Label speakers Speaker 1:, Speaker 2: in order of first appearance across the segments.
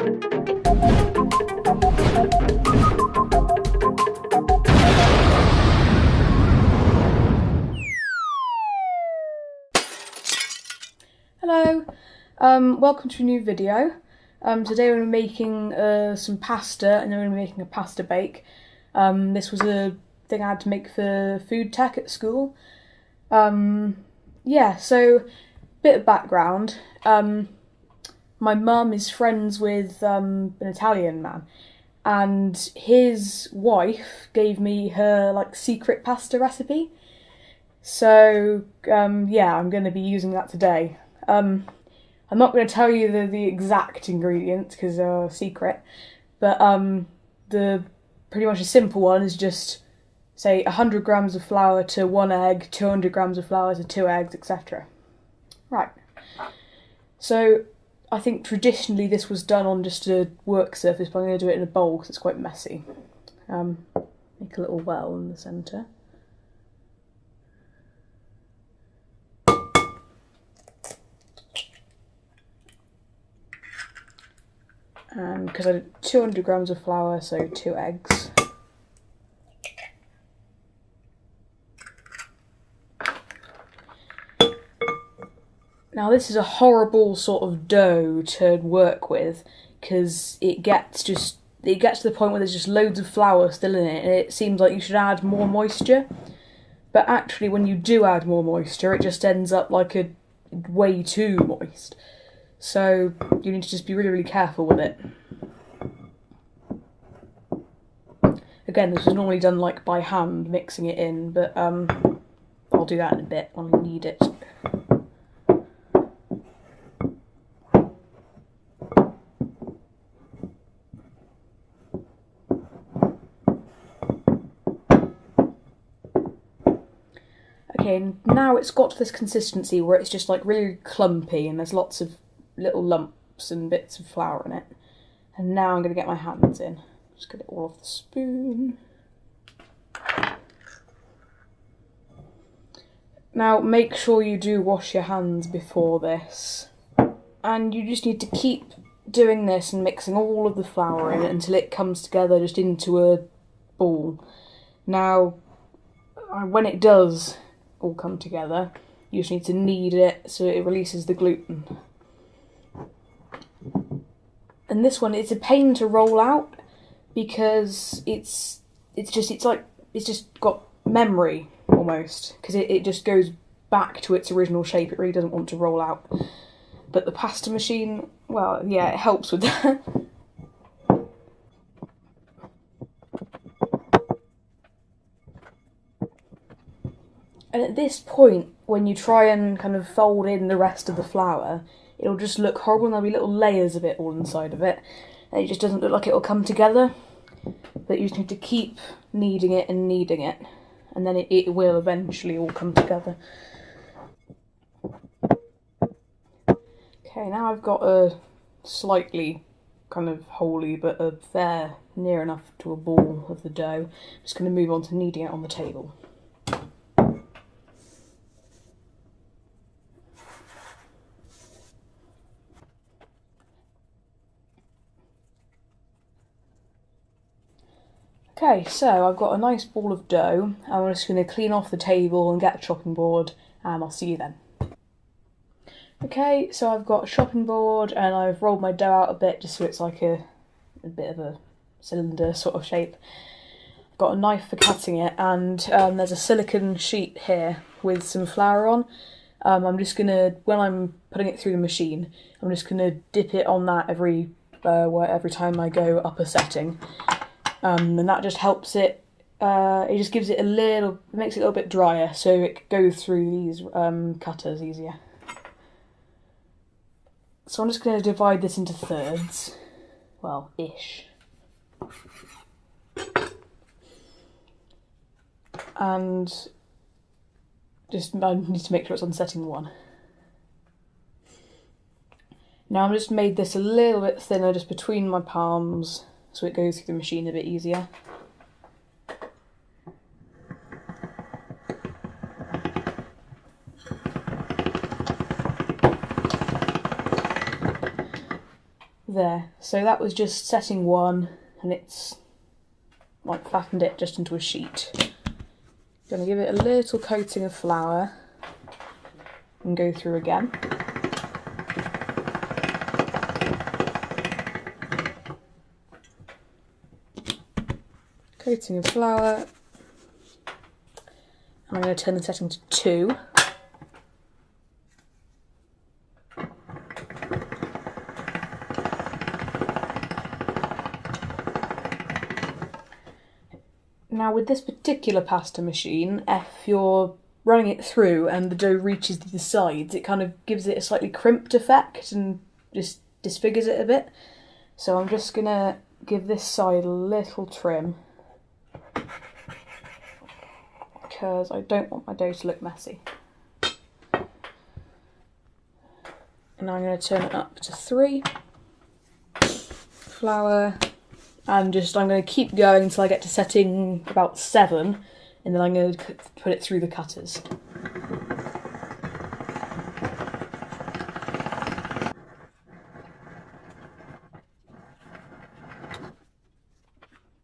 Speaker 1: Hello, welcome to a new video. Today we're making some pasta, and then we're going to be making a pasta bake. This was a thing I had to make for food tech at school. Yeah, so bit of background. My mum is friends with an Italian man, and his wife gave me her secret pasta recipe. So yeah, I'm going to be using that today. I'm not going to tell you the exact ingredients because they're a secret, but the pretty much a simple one is just say 100 grams of flour to 1 egg, 200 grams of flour to 2 eggs, etc. Right. So I think traditionally this was done on just a work surface, but I'm going to do it in a bowl because it's quite messy. Make a little well in the centre. Because I did 200 grams of flour, so 2 eggs. Now this is a horrible sort of dough to work with because it gets to the point where there's just loads of flour still in it, and it seems like you should add more moisture. But actually, when you do add more moisture, it just ends up like a way too moist. So you need to just be really, really careful with it. Again, this is normally done by hand, mixing it in, but I'll do that in a bit when I need it. Okay, now it's got to this consistency where it's just really clumpy and there's lots of little lumps and bits of flour in it. And now I'm going to get my hands in. Just get it all off the spoon. Now make sure you do wash your hands before this. And you just need to keep doing this and mixing all of the flour in until it comes together just into a ball. Now, when it does all come together, you just need to knead it so it releases the gluten. And this one, it's a pain to roll out because it's just got memory almost, because it just goes back to its original shape. It really doesn't want to roll out. But the pasta machine, well, yeah, it helps with that. And at this point, when you try and kind of fold in the rest of the flour, it'll just look horrible and there'll be little layers of it all inside of it. And it just doesn't look like it'll come together. But you just need to keep kneading it, and then it will eventually all come together. Okay, now I've got a slightly kind of holy but a fair, near enough to a ball of the dough. I'm just going to move on to kneading it on the table. Okay, so I've got a nice ball of dough. I'm just going to clean off the table and get a chopping board, and I'll see you then. Okay, so I've got a chopping board and I've rolled my dough out a bit just so it's like a bit of a cylinder sort of shape. I've got a knife for cutting it, and there's a silicone sheet here with some flour on. I'm just going to, when I'm putting it through the machine, I'm just going to dip it on that every time I go up a setting. And that just helps it, it just gives it makes it a little bit drier so it goes through these cutters easier. So I'm just going to divide this into thirds, well, ish. And I need to make sure it's on setting 1. Now I've just made this a little bit thinner just between my palms, so it goes through the machine a bit easier. There, so that was just setting 1, and it's like flattened it just into a sheet. Gonna give it a little coating of flour and go through again. Coating of flour. And I'm going to turn the setting to 2. Now with this particular pasta machine, if you're running it through and the dough reaches the sides, it kind of gives it a slightly crimped effect and just disfigures it a bit. So I'm just going to give this side a little trim because I don't want my dough to look messy. And now I'm going to turn it up to 3. Flour. And I'm going to keep going until I get to setting about 7, and then I'm going to put it through the cutters.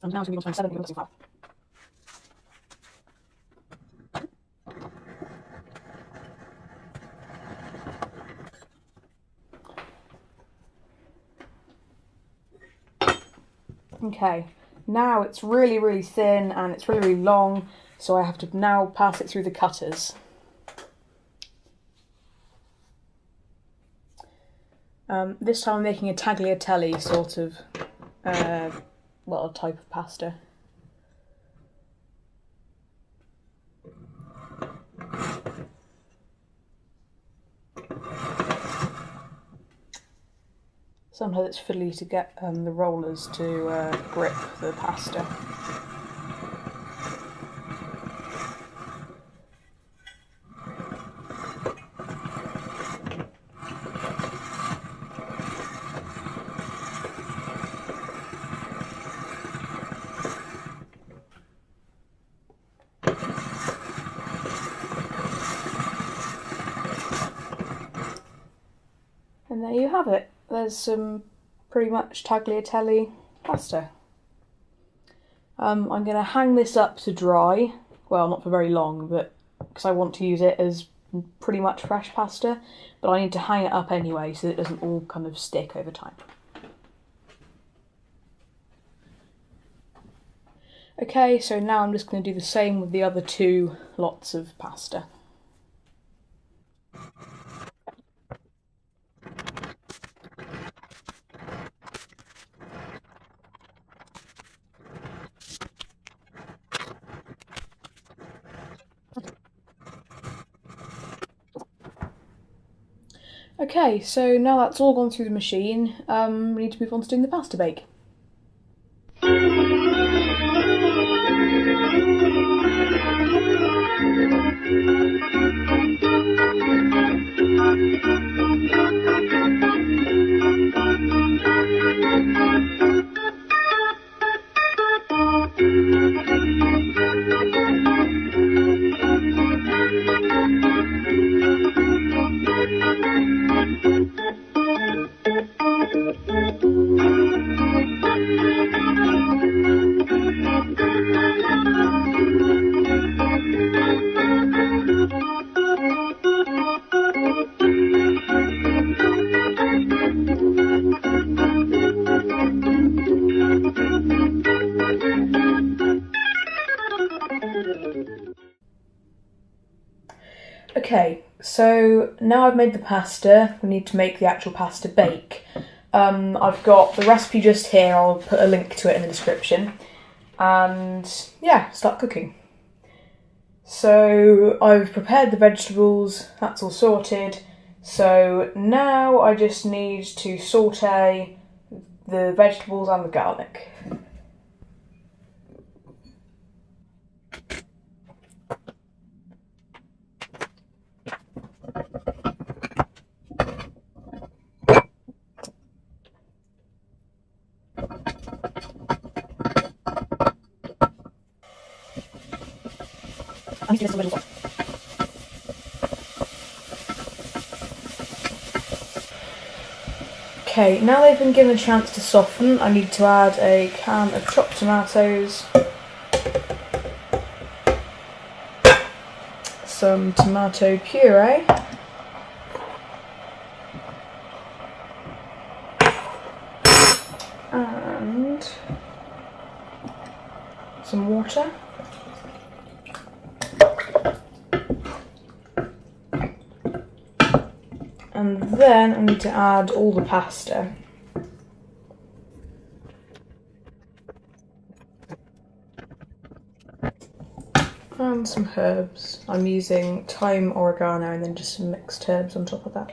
Speaker 1: And now it's going to be on 7 and flour. Okay, now it's really, really thin and it's really, really long, so I have to now pass it through the cutters. This time I'm making a tagliatelle sort of, type of pasta. Sometimes it's fiddly to get the rollers to grip the pasta. And there you have it. There's some pretty much tagliatelle pasta. I'm going to hang this up to dry. Well, not for very long, but because I want to use it as pretty much fresh pasta, but I need to hang it up anyway so that it doesn't all kind of stick over time. Okay, so now I'm just going to do the same with the other 2 lots of pasta. Okay, so now that's all gone through the machine, we need to move on to doing the pasta bake. Okay, so now I've made the pasta, we need to make the actual pasta bake. I've got the recipe just here, I'll put a link to it in the description. And yeah, start cooking. So I've prepared the vegetables, that's all sorted. So now I just need to saute the vegetables and the garlic. Okay, now they've been given a chance to soften, I need to add a can of chopped tomatoes, some tomato puree, and some water. And then I need to add all the pasta. And some herbs. I'm using thyme, oregano, and then just some mixed herbs on top of that.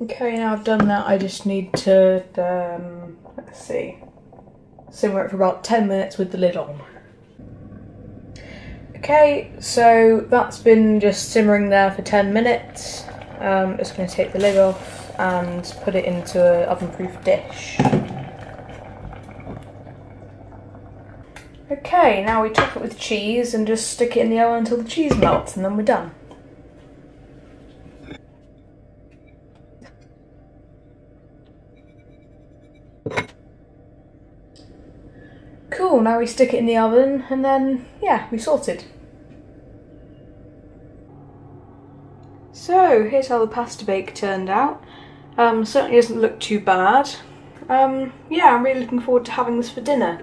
Speaker 1: Okay, now I've done that, I just need to, let's see, simmer it for about 10 minutes with the lid on. Okay, so that's been just simmering there for 10 minutes. Just going to take the lid off and put it into an oven-proof dish. Okay, now we top it with cheese and just stick it in the oven until the cheese melts, and then we're done. Cool, now we stick it in the oven and then, yeah, we're sorted. So, here's how the pasta bake turned out. Certainly doesn't look too bad. Yeah, I'm really looking forward to having this for dinner.